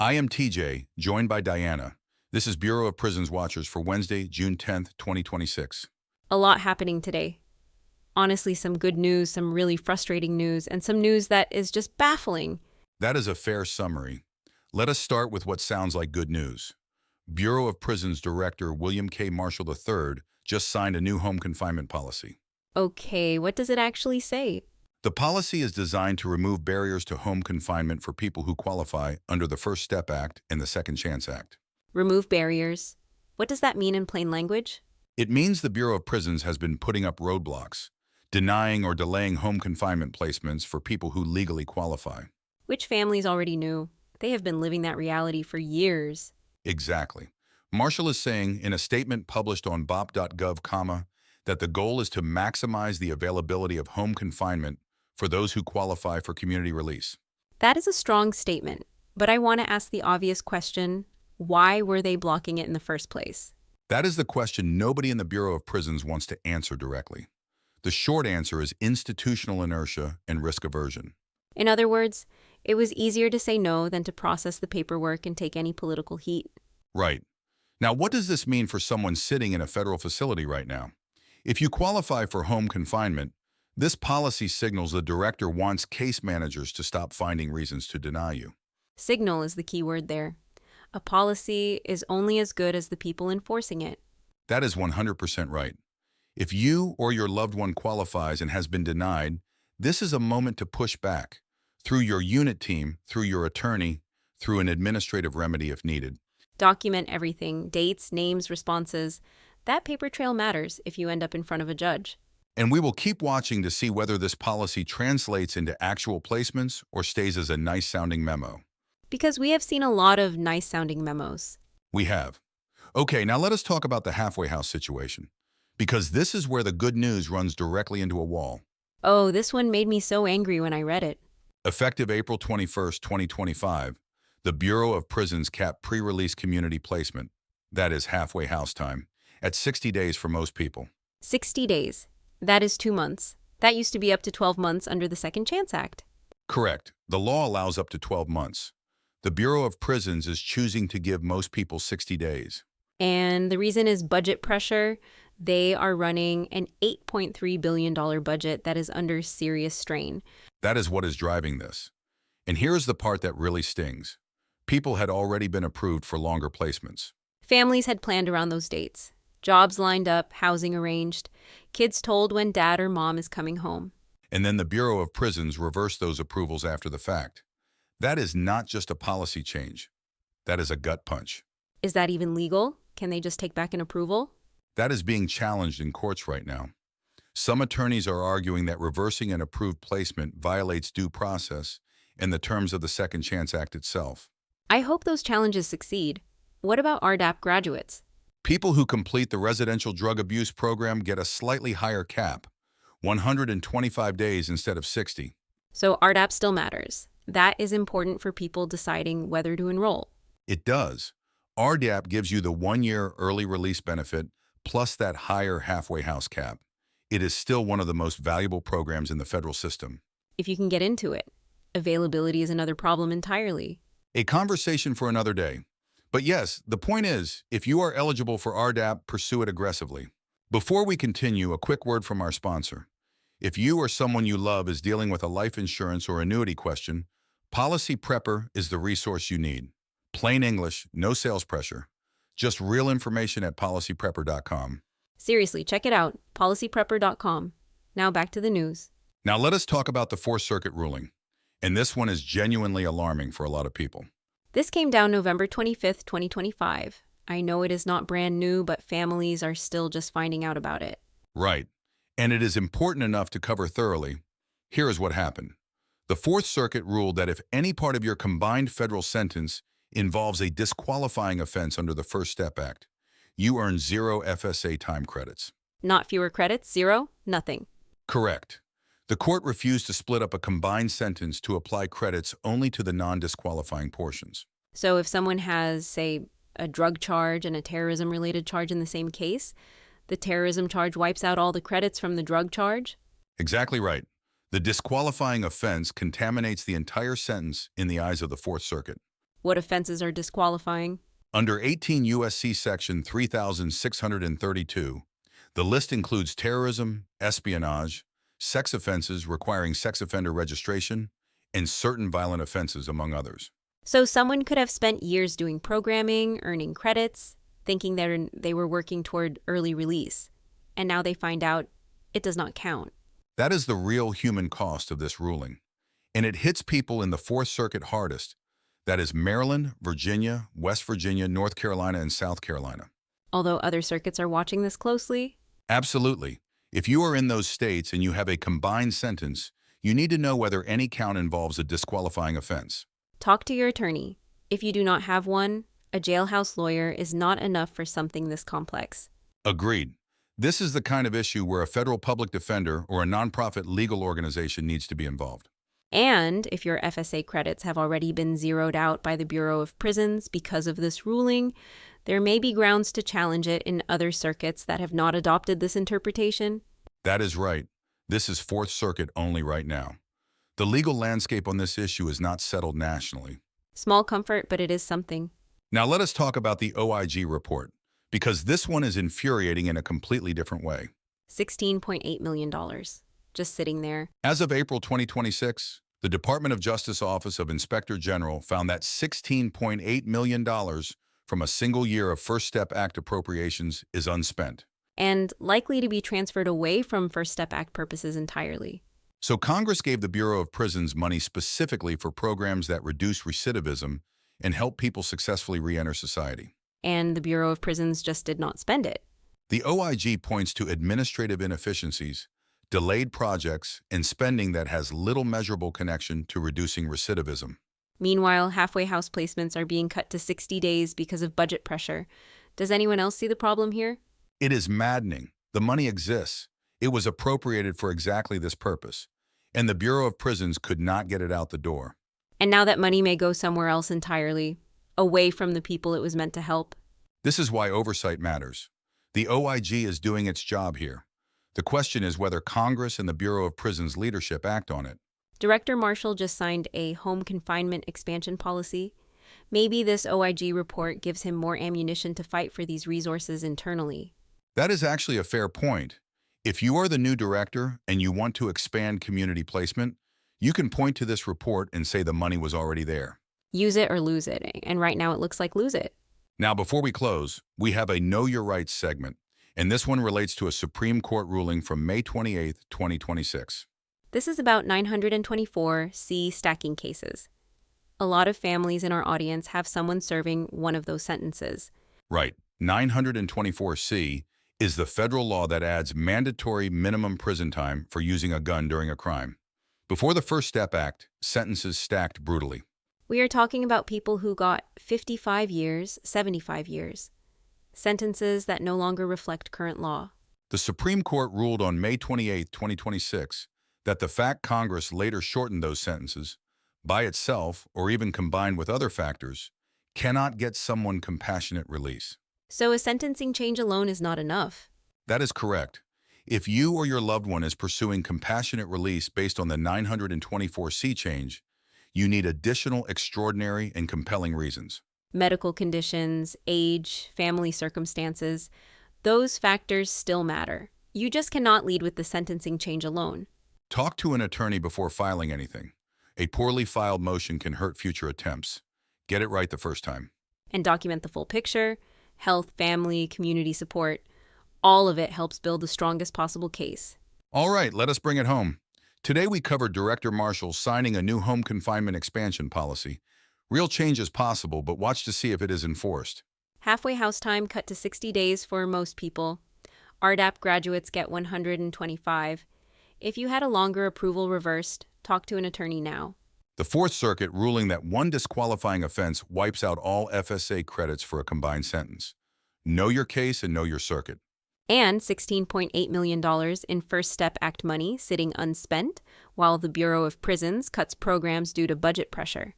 I am TJ, joined by Diana. This is Bureau of Prisons Watchers for Wednesday, June 10th, 2026. A lot happening today. Honestly, some good news, some really frustrating news, and some news that is just baffling. That is a fair summary. Let us start with what sounds like good news. Bureau of Prisons Director William K. Marshall III just signed a new home confinement policy. Okay, what does it actually say? The policy is designed to remove barriers to home confinement for people who qualify under the First Step Act and the Second Chance Act. Remove barriers. What does that mean in plain language? It means the Bureau of Prisons has been putting up roadblocks, denying or delaying home confinement placements for people who legally qualify. Which families already knew. They have been living that reality for years. Exactly. Marshall is saying in a statement published on BOP.gov, that the goal is to maximize the availability of home confinement for those who qualify for community release. That is a strong statement, but I want to ask the obvious question, why were they blocking it in the first place? That is the question nobody in the Bureau of Prisons wants to answer directly. The short answer is institutional inertia and risk aversion. In other words, it was easier to say no than to process the paperwork and take any political heat. Right. Now, what does this mean for someone sitting in a federal facility right now? If you qualify for home confinement, this policy signals the director wants case managers to stop finding reasons to deny you. Signal is the key word there. A policy is only as good as the people enforcing it. That is 100% right. If you or your loved one qualifies and has been denied, this is a moment to push back through your unit team, through your attorney, through an administrative remedy if needed. Document everything, dates, names, responses. That paper trail matters if you end up in front of a judge. And we will keep watching to see whether this policy translates into actual placements or stays as a nice-sounding memo. Because we have seen a lot of nice-sounding memos. We have. Okay, now let us talk about the halfway house situation, because this is where the good news runs directly into a wall. Oh, this one made me so angry when I read it. Effective April 21st, 2025, the Bureau of Prisons capped pre-release community placement, that is halfway house time, at 60 days for most people. 60 days. That is 2 months. That used to be up to 12 months under the Second Chance Act. Correct. The law allows up to 12 months. The Bureau of Prisons is choosing to give most people 60 days. And the reason is budget pressure. They are running an $8.3 billion budget that is under serious strain. That is what is driving this. And here's the part that really stings. People had already been approved for longer placements. Families had planned around those dates. Jobs lined up, housing arranged, kids told when dad or mom is coming home. And then the Bureau of Prisons reversed those approvals after the fact. That is not just a policy change. That is a gut punch. Is that even legal? Can they just take back an approval? That is being challenged in courts right now. Some attorneys are arguing that reversing an approved placement violates due process and the terms of the Second Chance Act itself. I hope those challenges succeed. What about RDAP graduates? People who complete the residential drug abuse program get a slightly higher cap, 125 days instead of 60. So RDAP still matters. That is important for people deciding whether to enroll. It does. RDAP gives you the 1-year early release benefit plus that higher halfway house cap. It is still one of the most valuable programs in the federal system. If you can get into it. Availability is another problem entirely. A conversation for another day. But yes, the point is, if you are eligible for RDAP, pursue it aggressively. Before we continue, a quick word from our sponsor. If you or someone you love is dealing with a life insurance or annuity question, Policy Prepper is the resource you need. Plain English, no sales pressure. Just real information at policyprepper.com. Seriously, check it out, policyprepper.com. Now back to the news. Now let us talk about the Fourth Circuit ruling. And this one is genuinely alarming for a lot of people. This came down November 25th, 2025. I know it is not brand new, but families are still just finding out about it. Right. And it is important enough to cover thoroughly. Here is what happened. The Fourth Circuit ruled that if any part of your combined federal sentence involves a disqualifying offense under the First Step Act, you earn 0 FSA time credits. Not fewer credits? 0? Nothing. Correct. The court refused to split up a combined sentence to apply credits only to the non-disqualifying portions. So if someone has, say, a drug charge and a terrorism-related charge in the same case, the terrorism charge wipes out all the credits from the drug charge? Exactly right. The disqualifying offense contaminates the entire sentence in the eyes of the Fourth Circuit. What offenses are disqualifying? Under 18 U.S.C. Section 3632, the list includes terrorism, espionage, sex offenses requiring sex offender registration, and certain violent offenses, among others. So someone could have spent years doing programming, earning credits, thinking they were working toward early release, and now they find out it does not count. That is the real human cost of this ruling, and it hits people in the Fourth Circuit hardest. That is Maryland, Virginia, West Virginia, North Carolina, and South Carolina. Although other circuits are watching this closely. Absolutely. If you are in those states and you have a combined sentence, you need to know whether any count involves a disqualifying offense. Talk to your attorney. If you do not have one, a jailhouse lawyer is not enough for something this complex. Agreed. This is the kind of issue where a federal public defender or a nonprofit legal organization needs to be involved. And if your FSA credits have already been zeroed out by the Bureau of Prisons because of this ruling, there may be grounds to challenge it in other circuits that have not adopted this interpretation. That is right. This is Fourth Circuit only right now. The legal landscape on this issue is not settled nationally. Small comfort, but it is something. Now let us talk about the OIG report, because this one is infuriating in a completely different way. $16.8 million. Just sitting there. As of April 2026, the Department of Justice Office of Inspector General found that $16.8 million from a single year of First Step Act appropriations is unspent. And likely to be transferred away from First Step Act purposes entirely. So Congress gave the Bureau of Prisons money specifically for programs that reduce recidivism and help people successfully re-enter society. And the Bureau of Prisons just did not spend it. The OIG points to administrative inefficiencies, delayed projects, and spending that has little measurable connection to reducing recidivism. Meanwhile, halfway house placements are being cut to 60 days because of budget pressure. Does anyone else see the problem here? It is maddening. The money exists. It was appropriated for exactly this purpose, and the Bureau of Prisons could not get it out the door. And now that money may go somewhere else entirely, away from the people it was meant to help. This is why oversight matters. The OIG is doing its job here. The question is whether Congress and the Bureau of Prisons leadership act on it. Director Marshall just signed a home confinement expansion policy. Maybe this OIG report gives him more ammunition to fight for these resources internally. That is actually a fair point. If you are the new director and you want to expand community placement, you can point to this report and say the money was already there. Use it or lose it, and right now it looks like lose it. Now, before we close, we have a Know Your Rights segment, and this one relates to a Supreme Court ruling from May 28, 2026. This is about 924C stacking cases. A lot of families in our audience have someone serving one of those sentences. Right. 924C is the federal law that adds mandatory minimum prison time for using a gun during a crime. Before the First Step Act, sentences stacked brutally. We are talking about people who got 55 years, 75 years. Sentences that no longer reflect current law. The Supreme Court ruled on May 28, 2026, that the fact Congress later shortened those sentences, by itself or even combined with other factors, cannot get someone compassionate release. So a sentencing change alone is not enough. That is correct. If you or your loved one is pursuing compassionate release based on the 924C change, you need additional extraordinary and compelling reasons. Medical conditions, age, family circumstances, those factors still matter. You just cannot lead with the sentencing change alone. Talk to an attorney before filing anything. A poorly filed motion can hurt future attempts. Get it right the first time. And document the full picture, health, family, community support. All of it helps build the strongest possible case. All right, let us bring it home. Today we covered Director Marshall signing a new home confinement expansion policy. Real change is possible, but watch to see if it is enforced. Halfway house time cut to 60 days for most people. RDAP graduates get 125. If you had a longer approval reversed, talk to an attorney now. The Fourth Circuit ruling that one disqualifying offense wipes out all FSA credits for a combined sentence. Know your case and know your circuit. And $16.8 million in First Step Act money sitting unspent, while the Bureau of Prisons cuts programs due to budget pressure.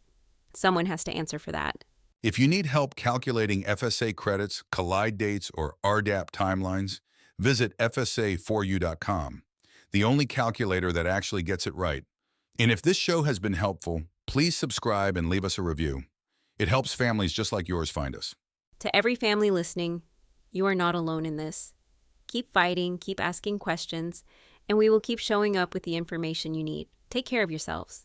Someone has to answer for that. If you need help calculating FSA credits, collide dates, or RDAP timelines, visit FSA4U.com, the only calculator that actually gets it right. And if this show has been helpful, please subscribe and leave us a review. It helps families just like yours find us. To every family listening, you are not alone in this. Keep fighting, keep asking questions, and we will keep showing up with the information you need. Take care of yourselves.